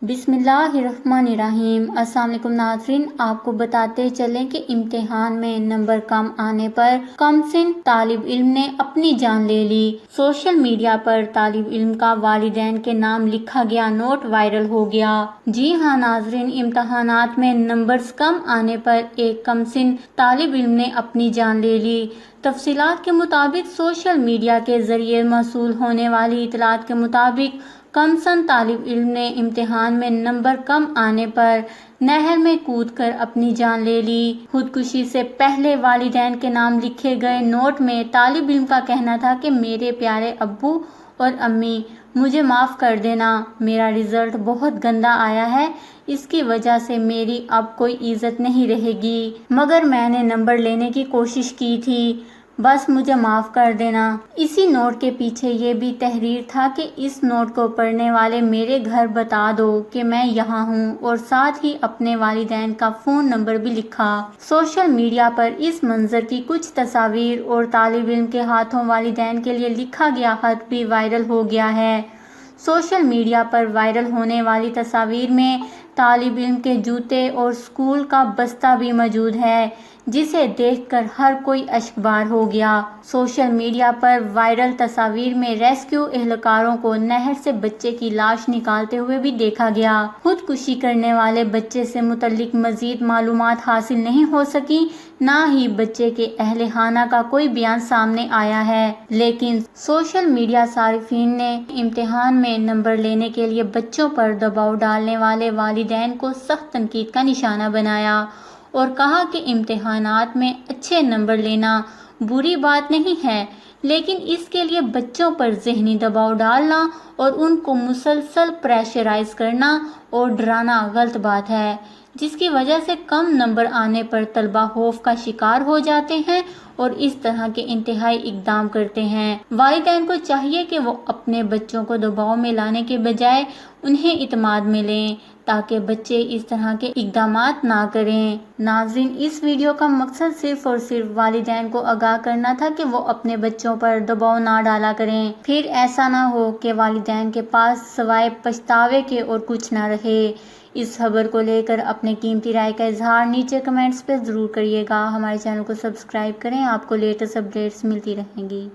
बिस्मिल्लाहिर्रहमानिर्रहीम। अस्सलाम वालेकुम नाज़रीन, आपको बताते चलें कि इम्तिहान में नंबर कम आने पर कमसिन तालिब इल्म ने अपनी जान ले ली। सोशल मीडिया पर तालिब इल्म का वालिदैन के नाम लिखा गया नोट वायरल हो गया। जी हाँ नाज़रीन, इम्तिहानात में नंबर्स कम आने पर एक कमसिन तालिब इल्म ने अपनी जान ले ली। तफसीलात के मुताबिक सोशल मीडिया के जरिए मौसूल होने वाली इतलात के मुताबिक कमसिन तालिब इल्म ने इम्तिहान में नंबर कम आने पर नहर में कूदकर अपनी जान ले ली। खुदकुशी से पहले वालिदैन के नाम लिखे गए नोट में तालिब इल्म का कहना था कि मेरे प्यारे अब्बू और अम्मी, मुझे माफ़ कर देना, मेरा रिज़ल्ट बहुत गंदा आया है, इसकी वजह से मेरी अब कोई इज़्ज़त नहीं रहेगी, मगर मैंने नंबर लेने की कोशिश की थी, बस मुझे माफ़ कर देना। इसी नोट के पीछे ये भी तहरीर था कि इस नोट को पढ़ने वाले मेरे घर बता दो कि मैं यहाँ हूँ, और साथ ही अपने वालिदैन का फ़ोन नंबर भी लिखा। सोशल मीडिया पर इस मंजर की कुछ तस्वीर और तालिब इल्म के हाथों वालिदैन के लिए लिखा गया खत भी वायरल हो गया है। सोशल मीडिया पर वायरल होने वाली तस्वीर में तालिब इल्म के जूते और स्कूल का बस्ता भी मौजूद है, जिसे देखकर हर कोई अश्कबार हो गया। सोशल मीडिया पर वायरल तस्वीर में रेस्क्यू एहलकारों को नहर से बच्चे की लाश निकालते हुए भी देखा गया। खुदकुशी करने वाले बच्चे से मुतल्लिक मजीद मालूमात हासिल नहीं हो सकी, ना ही बच्चे के अहले-खाना का कोई बयान सामने आया है, लेकिन सोशल मीडिया सारिफीन ने इम्तिहान में नंबर लेने के लिए बच्चों पर दबाव डालने वाले वालिदैन को सख्त तनकीद का निशाना बनाया और कहा कि इम्तिहानात में अच्छे नंबर लेना बुरी बात नहीं है, लेकिन इसके लिए बच्चों पर ज़हनी दबाव डालना और उनको मुसलसल प्रेशराइज करना और डराना गलत बात है, जिसकी वजह से कम नंबर आने पर तलबा खौफ का शिकार हो जाते हैं और इस तरह के इंतहाई इक़दाम करते हैं। वालिदैन को चाहिए कि वो अपने बच्चों को दबाव में लाने के बजाय उन्हें इत्मीनान में लें, ताकि बच्चे इस तरह के इक़दामात ना करें। नाज़रीन, इस वीडियो का मकसद सिर्फ और सिर्फ वालिदैन को आगाह करना था कि वो अपने बच्चों पर दबाव ना डाला करें, फिर ऐसा ना हो कि वालिदैन के पास सवाए पछतावे के और कुछ ना रहे। इस खबर को लेकर अपने कीमती राय का इजहार नीचे कमेंट्स पे ज़रूर करिएगा। हमारे चैनल को सब्सक्राइब करें, आपको लेटेस्ट अपडेट्स मिलती रहेंगी।